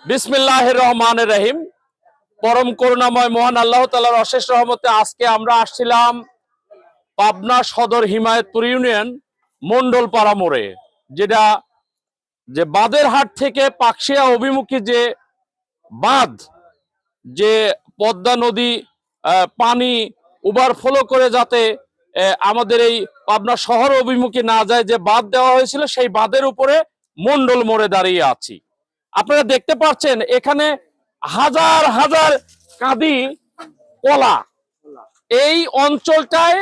বিসমিল্লাহির রহমানির রহিম। পরম করুণাময় মহান আল্লাহ তাআলার অশেষ রহমতে আজকে আমরা আসছিলাম পাবনা সদর হিমায়তপুর ইউনিয়ন মন্ডলপাড়া মোড়ে, যেটা যে বাদেরহাট থেকে পাকশিয়া অভিমুখী যে বাঁধ, যে পদ্মা নদী পানি ওভারফ্লো করে যাতে আমাদের এই পাবনা শহর অভিমুখী না যায়, যে বাঁধ দেওয়া হয়েছিল সেই বাঁধের উপরে মন্ডল মোড়ে দাঁড়িয়ে আছি। আপনারা দেখতে পাচ্ছেন এখানে হাজার হাজার কাঁদি কলা। এই অঞ্চলটায়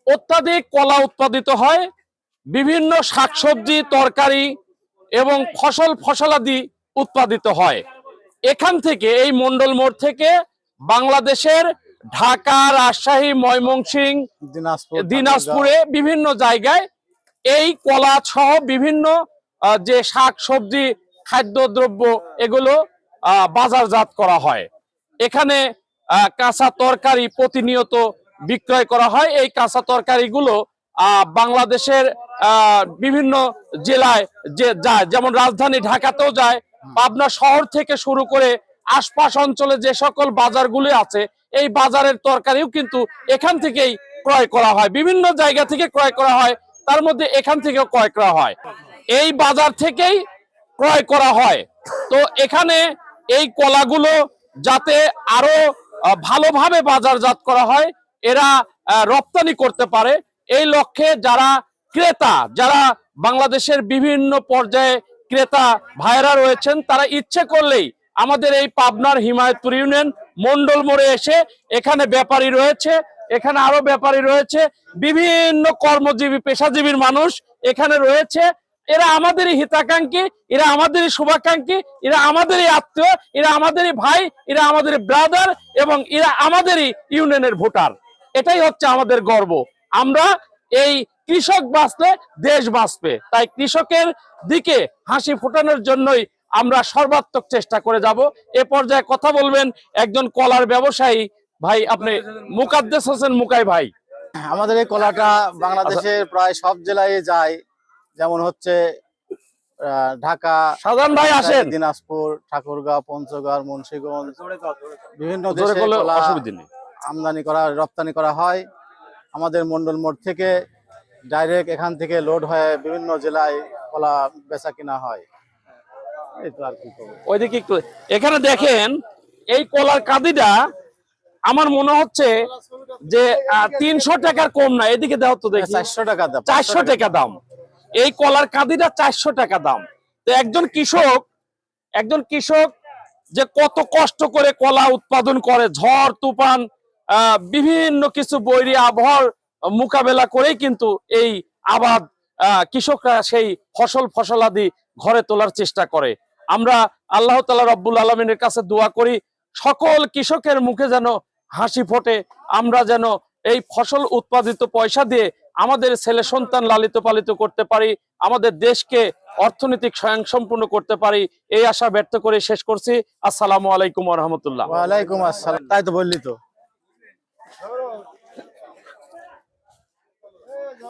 অত্যাধিক কলা উৎপাদিত হয়, বিভিন্ন শাকসবজি তরকারি এবং ফসলাদি উৎপাদিত হয়। এখান থেকে এই মন্ডল মোড় থেকে বাংলাদেশের ঢাকা, রাজশাহী, ময়মনসিংহ, দিনাজপুরে বিভিন্ন জায়গায় এই কলা সহ বিভিন্ন যে শাক সবজি খাদ্যদ্রব্য এগুলো বাজারজাত করা হয়। এখানে কাঁচা তরকারি প্রতিনিয়ত বিক্রয় করা হয়। এই কাঁচা তরকারিগুলো বাংলাদেশের বিভিন্ন জেলায় যে যায়, যেমন রাজধানী ঢাকাতেও যায়, পাবনা শহর থেকে শুরু করে আশপাশ অঞ্চলে যে সকল বাজারগুলি আছে এই বাজারের তরকারিও কিন্তু এখান থেকেই ক্রয় করা হয়। বিভিন্ন জায়গা থেকে ক্রয় করা হয়, তার মধ্যে এখান থেকেও ক্রয় করা হয়, এই বাজার থেকেই ক্রয় করা হয়। তো এখানে এই কলাগুলো যাতে আরো ভালোভাবে বাজারজাত করা হয়, এরা রপ্তানি করতে পারে, এই লক্ষ্যে যারা ক্রেতা, যারা বাংলাদেশের বিভিন্ন পর্যায়ে ক্রেতা ভাইরা রয়েছেন, তারা ইচ্ছে করলেই আমাদের এই পাবনার হিমায়তপুর ইউনিয়ন মন্ডল মোড়ে এসে, এখানে ব্যাপারী রয়েছে, এখানে আরো ব্যাপারী রয়েছে, বিভিন্ন কর্মজীবী পেশাজীবীর মানুষ এখানে রয়েছে। এরা আমাদেরই হিতাকাঙ্ক্ষী, এরা আমাদেরই শুভাকাঙ্ক্ষী, এরা আমাদেরই আত্মীয়, এরা আমাদেরই ভাই, এরা আমাদের ব্রাদার এবং এরা আমাদেরই ইউনিয়নের ভোটার। এটাই হচ্ছে আমাদের গর্ব। আমরা এই কৃষক বাঁচলে দেশ বাঁচবে, তাই কৃষকের দিকে হাসি ফোটানোর জন্যই আমরা সর্বাত্মক চেষ্টা করে যাব। এ পর্যায়ে কথা বলবেন একজন কলার ব্যবসায়ী ভাই, আপনি মুকাদ্দেস হোসেন মুকাই ভাই। আমাদের এই কলাটা বাংলাদেশের প্রায় সব জেলায় যায়, যেমন হচ্ছে ঢাকা, সাধারণ ভাই আসেন, দিনাজপুর, ঠাকুরগাঁও, পঞ্চগড়, মুন্সিগঞ্জ, বিভিন্ন দেশে আমদানি করা রপ্তানি করা হয়। আমাদের মন্ডল মোড় থেকে ডাইরেক্ট এখান থেকে লোড হয়ে বিভিন্ন জেলায় কলা বেচা কিনা হয়। এই তো আর কি ওইদিকে একটু এখানে দেখেন, এই কলার কাঁদিটা আমার মনে হচ্ছে যে 300 টাকার কম না। এদিকে দাও তো দেখি, 400 টাকা দাম, 400 টাকা দাম। এই কলার কাঁদিটা 400 টাকা দাম। তো একজন কৃষক যে কত কষ্ট করে কলা উৎপাদন করে, ঝড় তুফান বিভিন্ন কিছু বৈরী আবহাওয়ার মোকাবেলা করেই কিন্তু এই আবাদ কৃষকরা সেই ফসলাদি ঘরে তোলার চেষ্টা করে। আমরা আল্লাহ তাআলা রব্বুল আলামিনের কাছে দোয়া করি সকল কৃষকের মুখে যেন হাসি ফোটে, আমরা যেন এই ফসল উৎপাদিত পয়সা দিয়ে আমাদের ছেলে সন্তান লালিত পালিত করতে পারি, আমাদের দেশকে অর্থনৈতিক স্বয়ংসম্পূর্ণ করতে পারি। এই আশা ব্যক্ত করে শেষ করছি। আসসালামু আলাইকুম ওয়া রাহমাতুল্লাহ। ওয়া আলাইকুম আসসালাম। তাই তো বললি তো।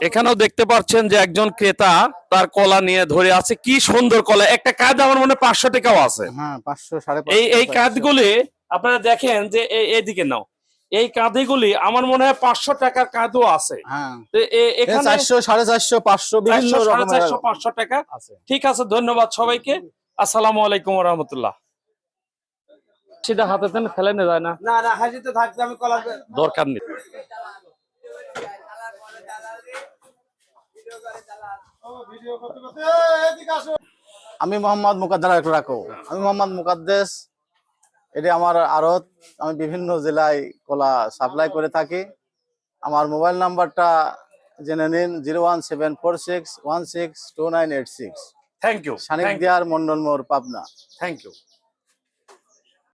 এখানেও দেখতে পাচ্ছেন যে একজন ক্রেতা তার কলা নিয়ে ধরে আছে। কি সুন্দর কলা! একটা কাঁদ আমার মনে 500 টাকাও আছে। হ্যাঁ, 500, 550। এই কাঁধগুলি আপনারা দেখেন যে এইদিকে নাও, এই কাঁধিগুলি আমার মনে হয় 500 টাকার কাঁধও আছে। হ্যাঁ, এখানে 400, 450, 500 বিভিন্ন রকমের 450, 500 টাকা আছে। ঠিক আছে, ধন্যবাদ সবাইকে। আসসালামু আলাইকুম ওয়া রাহমাতুল্লাহ। সেটা হাতে দেন, ফেলে না যায় না, না না হাসিতে থাকতে আমি কলা দরকার নেই। আমি মোহাম্মদ মুকাদ্দার একটু রাখো। আমি মোহাম্মদ মুকাদ্দেস, এটি আমার আড়ত। আমি বিভিন্ন জেলায় কলা সাপ্লাই করে থাকি। আমার মোবাইল নাম্বারটা জেনে নিন, 01746162986। Thank you. সানিক দিয়ার মন্ডল মোড়, পাবনা। Thank you.